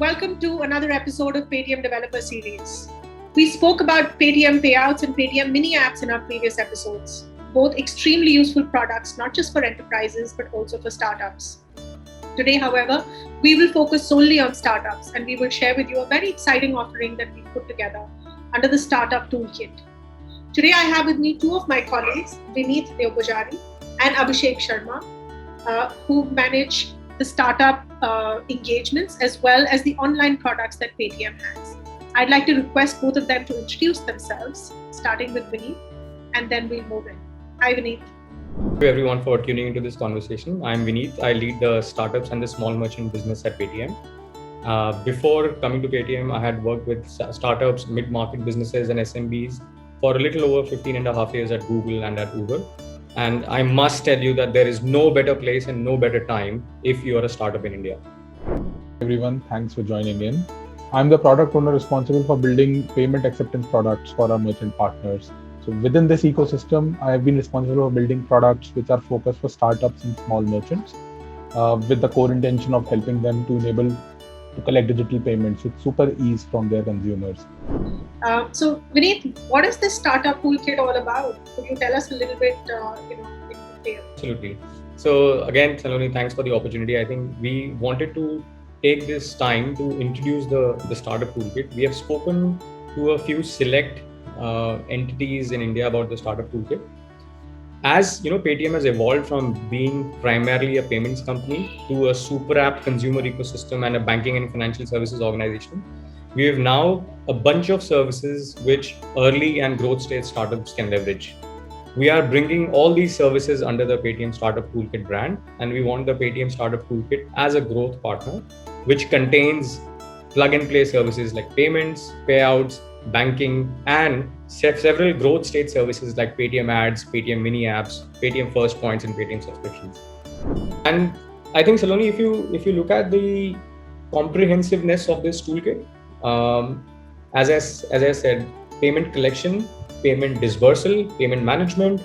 Welcome to another episode of Paytm Developer Series. We spoke about Paytm payouts and Paytm mini apps in our previous episodes, both extremely useful products not just for enterprises but also for startups. Today, however, we will focus solely on startups and we will share with you a very exciting offering that we've put together under the Startup Toolkit. Today, I have with me two of my colleagues, Vineet Deopujari and Abhishek Sharma, who manage the startup engagements as well as the online products that Paytm has. I'd like to request both of them to introduce themselves, starting with Vineet, and then we'll move in. Hi, Vineet. Thank you everyone for tuning into this conversation. I'm Vineet. I lead the startups and the small merchant business at Paytm. Before coming to Paytm, I had worked with startups, mid-market businesses and SMBs for a little over 15 and a half years at Google and at Uber. And I must tell you that there is no better place and no better time if you are a startup in India. Everyone, thanks for joining in. I'm the product owner responsible for building payment acceptance products for our merchant partners. So within this ecosystem, I have been responsible for building products which are focused for startups and small merchants with the core intention of helping them to enable to collect digital payments with super ease from their consumers. So, Vineet, what is this Startup Toolkit all about? Could you tell us a little bit, in detail? Absolutely. So again, Saloni, thanks for the opportunity. I think we wanted to take this time to introduce the Startup Toolkit. We have spoken to a few select entities in India about the Startup Toolkit. As you know, Paytm has evolved from being primarily a payments company to a super app consumer ecosystem and a banking and financial services organization. We have now a bunch of services which early and growth stage startups can leverage. We are bringing all these services under the Paytm Startup Toolkit brand, and we want the Paytm Startup Toolkit as a growth partner, which contains plug and play services like payments, payouts, banking, and several growth stage services like Paytm Ads, Paytm Mini Apps, Paytm First Points, and Paytm Subscriptions. And I think, Saloni, if you look at the comprehensiveness of this toolkit, as I said, payment collection, payment dispersal, payment management,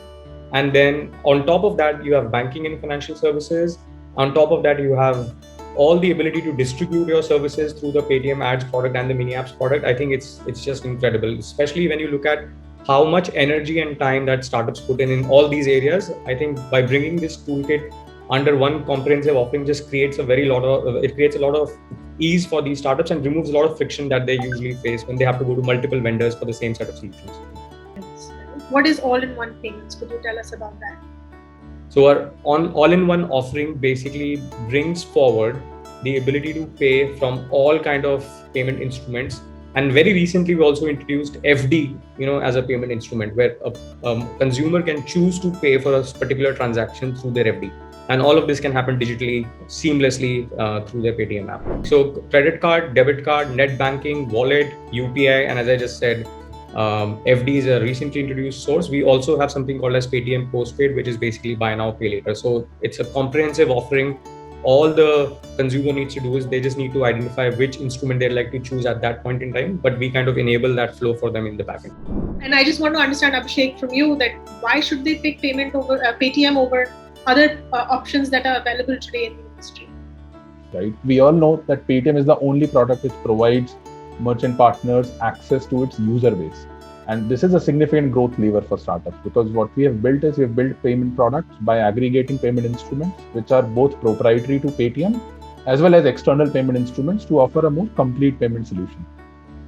and then on top of that, you have banking and financial services. On top of that, you have all the ability to distribute your services through the Paytm Ads product and the Mini Apps product. I think it's just incredible, especially when you look at how much energy and time that startups put in all these areas. I think by bringing this toolkit under one comprehensive offering just creates a lot of ease for these startups and removes a lot of friction that they usually face when they have to go to multiple vendors for the same set of solutions. What is all-in-one payments? Could you tell us about that? So our all-in-one offering basically brings forward the ability to pay from all kind of payment instruments. And very recently, we also introduced FD, as a payment instrument where a consumer can choose to pay for a particular transaction through their FD. And all of this can happen digitally, seamlessly through their Paytm app. So credit card, debit card, net banking, wallet, UPI, and as I just said, FD is a recently introduced source. We also have something called as Paytm Postpaid, which is basically buy now, pay later. So it's a comprehensive offering. All the consumer needs to do is they just need to identify which instrument they'd like to choose at that point in time, but we kind of enable that flow for them in the backend. And I just want to understand, Abhishek, from you that why should they pick Paytm over other options that are available today in the industry? Right. We all know that Paytm is the only product which provides merchant partners access to its user base. And this is a significant growth lever for startups because what we have built is we have built payment products by aggregating payment instruments, which are both proprietary to Paytm as well as external payment instruments to offer a more complete payment solution.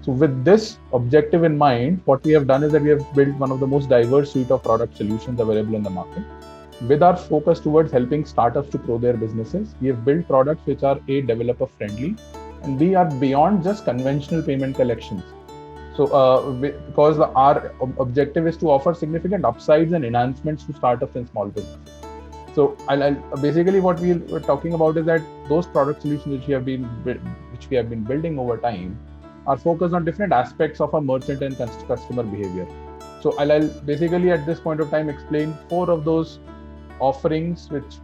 So with this objective in mind, what we have done is that we have built one of the most diverse suite of product solutions available in the market. With our focus towards helping startups to grow their businesses, we have built products which are developer friendly, and we are beyond just conventional payment collections. So because our objective is to offer significant upsides and enhancements to startups and small businesses. So basically what we were talking about is that those product solutions which we have been building over time are focused on different aspects of a merchant and customer behavior. So I'll basically at this point of time explain 4 of those offerings, which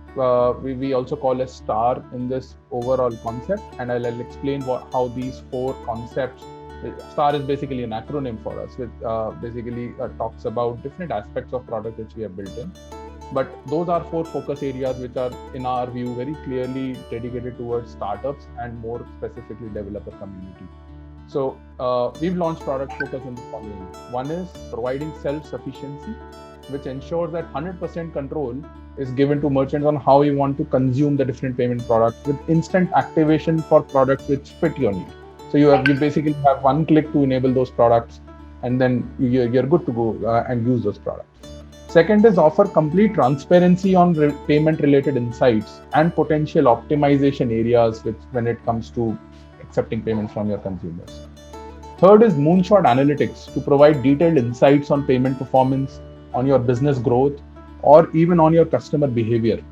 we also call as STAR in this overall concept, and I'll explain how these 4 concepts. STAR is basically an acronym for us, which basically talks about different aspects of product which we have built in. But those are 4 focus areas which are, in our view, very clearly dedicated towards startups and more specifically developer community. So we've launched product focus in the following. One is providing self-sufficiency, which ensures that 100% control is given to merchants on how you want to consume the different payment products, with instant activation for products which fit your need. So you basically have one click to enable those products, and then you're good to go and use those products. Second is offer complete transparency on payment related insights and potential optimization areas when it comes to accepting payments from your consumers. Third is moonshot analytics to provide detailed insights on payment performance, on your business growth, or even on your customer behavior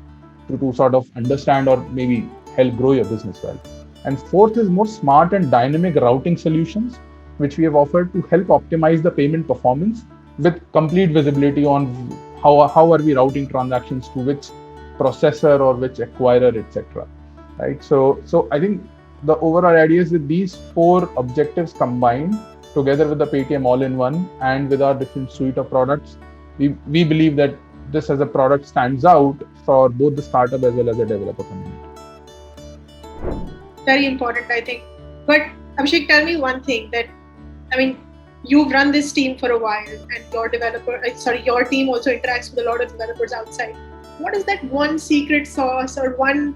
to sort of understand or maybe help grow your business well. And fourth is more smart and dynamic routing solutions, which we have offered to help optimize the payment performance with complete visibility on how are we routing transactions to which processor or which acquirer, etc. Right. So I think the overall idea is with these 4 objectives combined together with the Paytm all-in-one and with our different suite of products, we believe that this as a product stands out for both the startup as well as the developer community. Very important, I think. But Abhishek, tell me one thing you've run this team for a while, and your team also interacts with a lot of developers outside. What is that one secret sauce or one,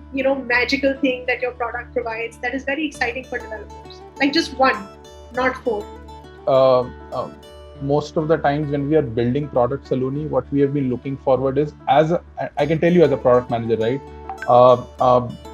magical thing that your product provides that is very exciting for developers? Like just one, not 4. Most of the times when we are building products, Saloni, what we have been looking forward is, I can tell you as a product manager, right?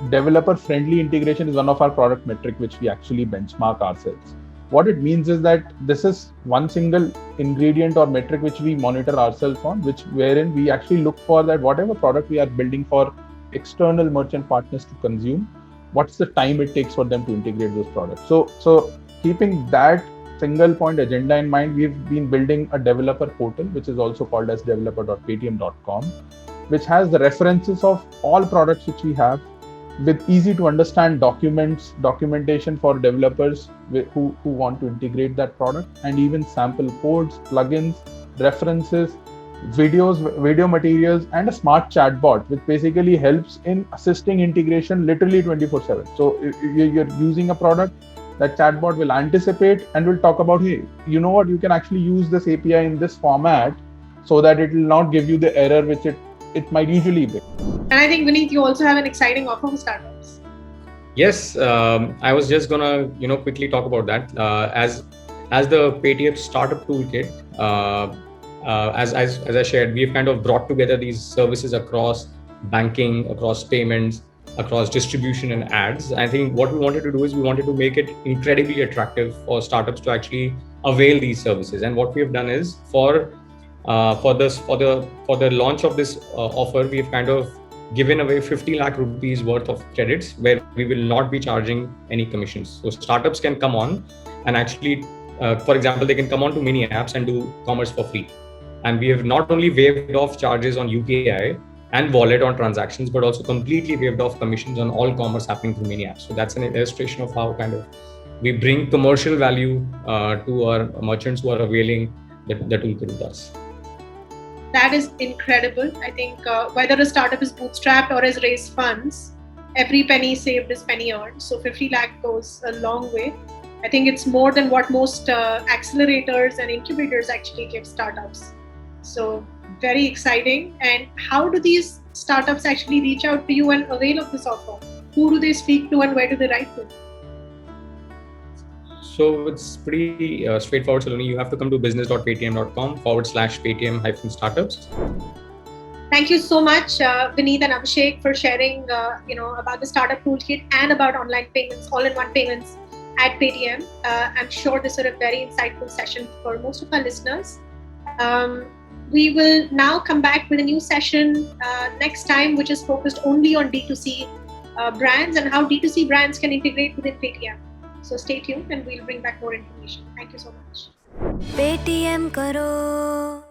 Developer friendly integration is one of our product metric which we actually benchmark ourselves. What it means is that this is one single ingredient or metric which we monitor ourselves on, wherein we actually look for that whatever product we are building for external merchant partners to consume, what's the time it takes for them to integrate those products. So keeping that single point agenda in mind, we've been building a developer portal, which is also called as developer.paytm.com, which has the references of all products which we have, with easy to understand documentation for developers who want to integrate that product, and even sample codes, plugins, references, videos, video materials, and a smart chatbot, which basically helps in assisting integration literally 24/7. So if you're using a product, that chatbot will anticipate and will talk about, hey, you know what, you can actually use this API in this format so that it will not give you the error which it might usually be. And I think, Vineet, you also have an exciting offer for startups. Yes, I was just gonna quickly talk about that. As the Paytm Startup Toolkit, as I shared, we've kind of brought together these services across banking, across payments, across distribution and ads. I think what we wanted to do is we wanted to make it incredibly attractive for startups to actually avail these services. And what we have done is for the launch of this offer, we've kind of given away 50 lakh rupees worth of credits where we will not be charging any commissions. So startups can come on and actually, for example, they can come on to Mini Apps and do commerce for free. And we have not only waived off charges on UPI and wallet on transactions, but also completely waived off commissions on all commerce happening through Mini Apps. So that's an illustration of how kind of we bring commercial value to our merchants who are availing the toolkit with us. That is incredible. I think whether a startup is bootstrapped or has raised funds, every penny saved is penny earned. So 50 lakh goes a long way. I think it's more than what most accelerators and incubators actually give startups. So very exciting. And how do these startups actually reach out to you and avail of this offer? Who do they speak to and where do they write to? So it's pretty straightforward, Saloni. You have to come to business.paytm.com/Paytm-startups. Thank you so much, Vineet and Abhishek, for sharing, about the startup toolkit and about online payments, all-in-one payments at Paytm. I'm sure this is a very insightful session for most of our listeners. We will now come back with a new session next time, which is focused only on D2C brands and how D2C brands can integrate within Paytm. So stay tuned and we'll bring back more information. Thank you so much. Paytm karo.